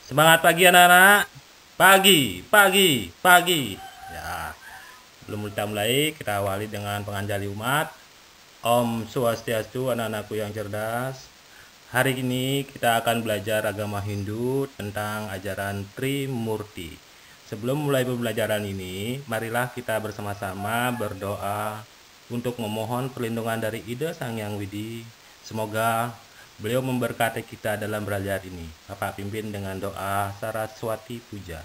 Semangat pagi anak-anak. Pagi, pagi, pagi. Ya, belum kita mulai, kita awali dengan penganjali umat. Om Swastiastu, anak-anakku yang cerdas. Hari ini kita akan belajar agama Hindu tentang ajaran Trimurti. Sebelum mulai pembelajaran ini, marilah kita bersama-sama berdoa untuk memohon perlindungan dari Ida Sang Hyang Widi. Semoga beliau memberkati kita dalam belajar ini. Bapak pimpin dengan doa Saraswati Puja.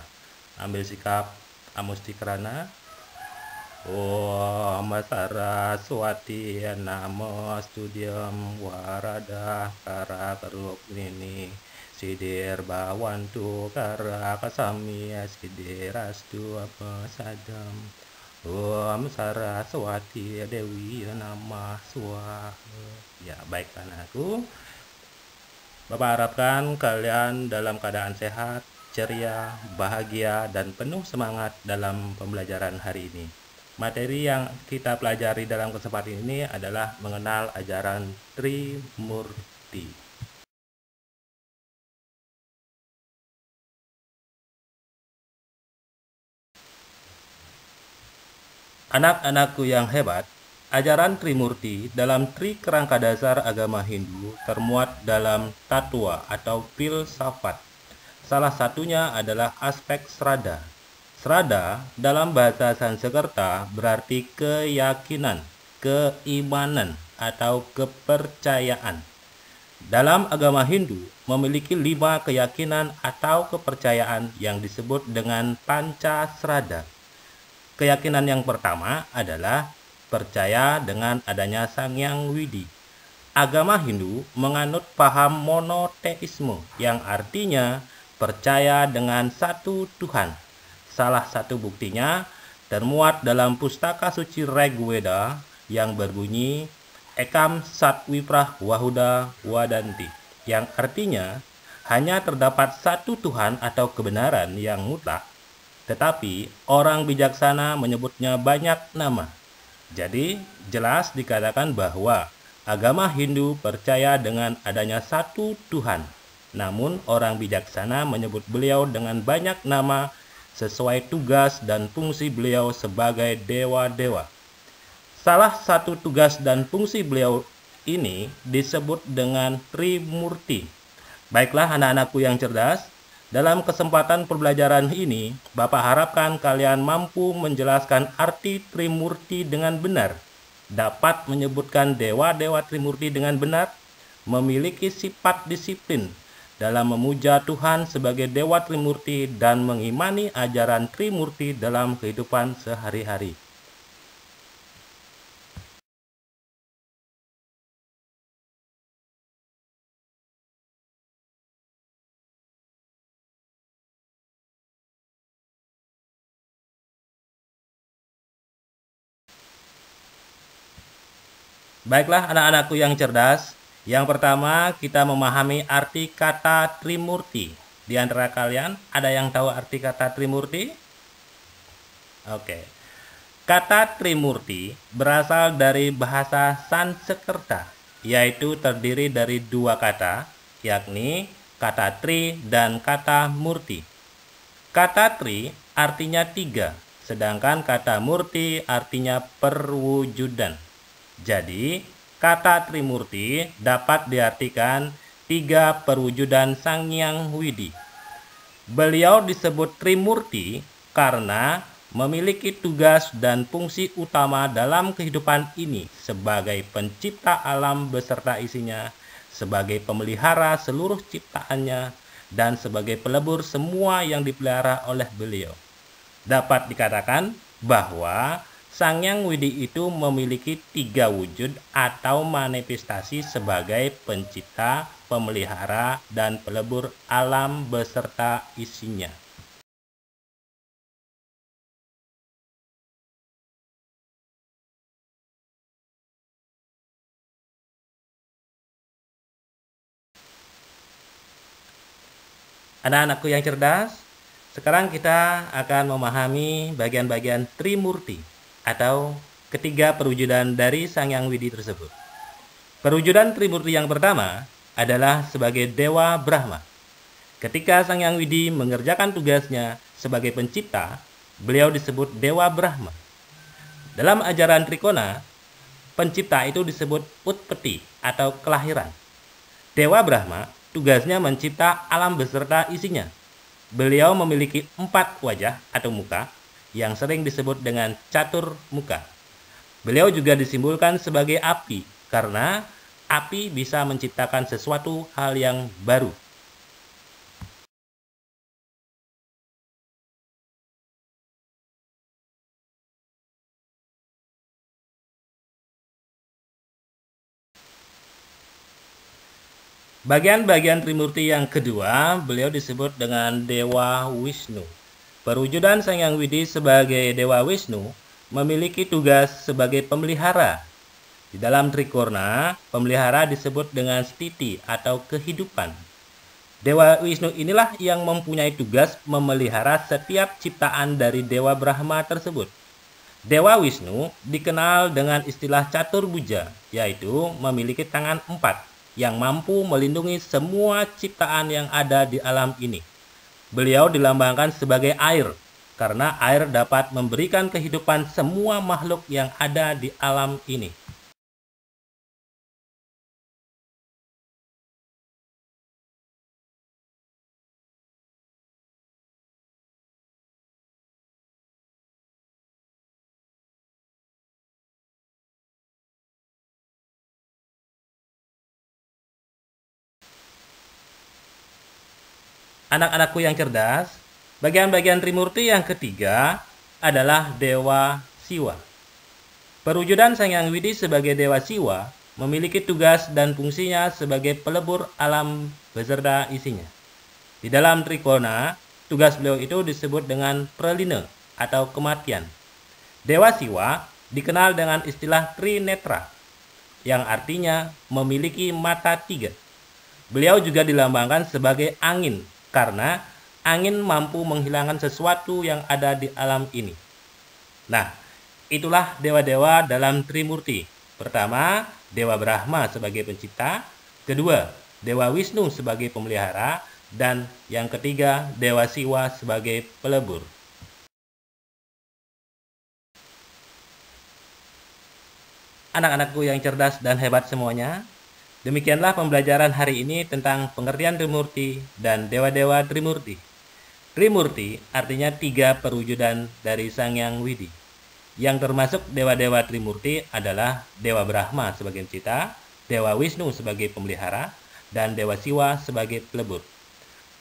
Ambil sikap Amustikrana. Om Saraswati Namo Studium Warada Kara Keruk Nini Sidir Bawantu Kara Kasami Sidirastu Apa Sadam Om Saraswati Dewi Nama Swaha. Ya, baik anakku. Bapak harapkan kalian dalam keadaan sehat, ceria, bahagia, dan penuh semangat dalam pembelajaran hari ini. Materi yang kita pelajari dalam kesempatan ini adalah mengenal ajaran Trimurti. Anak-anakku yang hebat, ajaran Trimurti dalam tri kerangka dasar agama Hindu termuat dalam tattwa atau filsafat. Salah satunya adalah aspek Sraddha. Sraddha dalam bahasa Sanskerta berarti keyakinan, keimanan, atau kepercayaan. Dalam agama Hindu memiliki 5 keyakinan atau kepercayaan yang disebut dengan Panca Sraddha. Keyakinan yang pertama adalah percaya dengan adanya Sang Hyang Widi. Agama Hindu menganut paham monoteisme yang artinya percaya dengan satu Tuhan. Salah satu buktinya termuat dalam pustaka suci Rigveda yang berbunyi Ekam Sat Viprah Wahuda Wadanti, yang artinya hanya terdapat satu Tuhan atau kebenaran yang mutlak, tetapi orang bijaksana menyebutnya banyak nama. Jadi jelas dikatakan bahwa agama Hindu percaya dengan adanya satu Tuhan, namun orang bijaksana menyebut beliau dengan banyak nama sesuai tugas dan fungsi beliau sebagai dewa-dewa. Salah satu tugas dan fungsi beliau ini disebut dengan Trimurti. Baiklah anak-anakku yang cerdas, dalam kesempatan pembelajaran ini, Bapak harapkan kalian mampu menjelaskan arti Trimurti dengan benar, dapat menyebutkan dewa-dewa Trimurti dengan benar, memiliki sifat disiplin dalam memuja Tuhan sebagai Dewa Trimurti dan mengimani ajaran Trimurti dalam kehidupan sehari-hari. Baiklah anak-anakku yang cerdas, yang pertama kita memahami arti kata Trimurti. Di antara kalian ada yang tahu arti kata Trimurti? Oke. Kata Trimurti berasal dari bahasa Sanskerta, yaitu terdiri dari 2 kata, yakni kata Tri dan kata Murti. Kata Tri artinya 3, sedangkan kata Murti artinya perwujudan. Jadi, kata Trimurti dapat diartikan 3 perwujudan Sang Hyang Widi. Beliau disebut Trimurti karena memiliki tugas dan fungsi utama dalam kehidupan ini sebagai pencipta alam beserta isinya, sebagai pemelihara seluruh ciptaannya, dan sebagai pelebur semua yang dipelihara oleh beliau. Dapat dikatakan bahwa Sang Hyang Widi itu memiliki 3 wujud atau manifestasi sebagai pencipta, pemelihara, dan pelebur alam beserta isinya. Anak-anakku yang cerdas, sekarang kita akan memahami bagian-bagian Trimurti atau ketiga perwujudan dari Sang Hyang Widi tersebut. Perwujudan Trimurti yang pertama adalah sebagai Dewa Brahma. Ketika Sang Hyang Widi mengerjakan tugasnya sebagai pencipta, beliau disebut Dewa Brahma. Dalam ajaran Trikona, pencipta itu disebut Utpeti atau kelahiran. Dewa Brahma tugasnya mencipta alam beserta isinya. Beliau memiliki 4 wajah atau muka yang sering disebut dengan catur muka. Beliau juga disimbolkan sebagai api karena api bisa menciptakan sesuatu hal yang baru. Bagian-bagian Trimurti yang kedua, beliau disebut dengan Dewa Wisnu. Perwujudan Sang Hyang Widi sebagai Dewa Wisnu memiliki tugas sebagai pemelihara. Di dalam Trikorna, pemelihara disebut dengan stiti atau kehidupan. Dewa Wisnu inilah yang mempunyai tugas memelihara setiap ciptaan dari Dewa Brahma tersebut. Dewa Wisnu dikenal dengan istilah catur buja, yaitu memiliki tangan 4 yang mampu melindungi semua ciptaan yang ada di alam ini. Beliau dilambangkan sebagai air, karena air dapat memberikan kehidupan semua makhluk yang ada di alam ini. Anak-anakku yang cerdas, bagian-bagian Trimurti yang ketiga adalah Dewa Siwa. Perwujudan Sang Hyang Widi sebagai Dewa Siwa memiliki tugas dan fungsinya sebagai pelebur alam beserta isinya. Di dalam Trikona, tugas beliau itu disebut dengan Pralina atau kematian. Dewa Siwa dikenal dengan istilah Trinetra, yang artinya memiliki mata 3. Beliau juga dilambangkan sebagai angin, karena angin mampu menghilangkan sesuatu yang ada di alam ini. Nah, itulah dewa-dewa dalam Trimurti. Pertama, Dewa Brahma sebagai pencipta. Kedua, Dewa Wisnu sebagai pemelihara. Dan yang ketiga, Dewa Siwa sebagai pelebur. Anak-anakku yang cerdas dan hebat semuanya, demikianlah pembelajaran hari ini tentang pengertian Trimurti dan dewa-dewa Trimurti. Trimurti artinya 3 perwujudan dari Sang Hyang Widi. Yang termasuk dewa-dewa Trimurti adalah Dewa Brahma sebagai pencipta, Dewa Wisnu sebagai pemelihara, dan Dewa Siwa sebagai pelebur.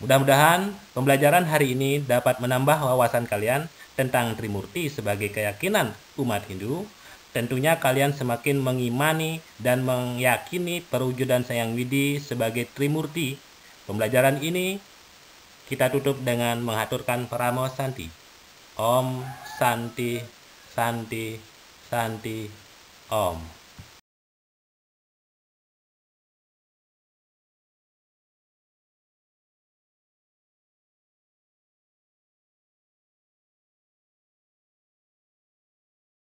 Mudah-mudahan pembelajaran hari ini dapat menambah wawasan kalian tentang Trimurti sebagai keyakinan umat Hindu. Tentunya kalian semakin mengimani dan meyakini perwujudan Sang Hyang Widi sebagai Trimurti. Pembelajaran ini kita tutup dengan menghaturkan Paramo Santi. Om Santi Santi Santi Om.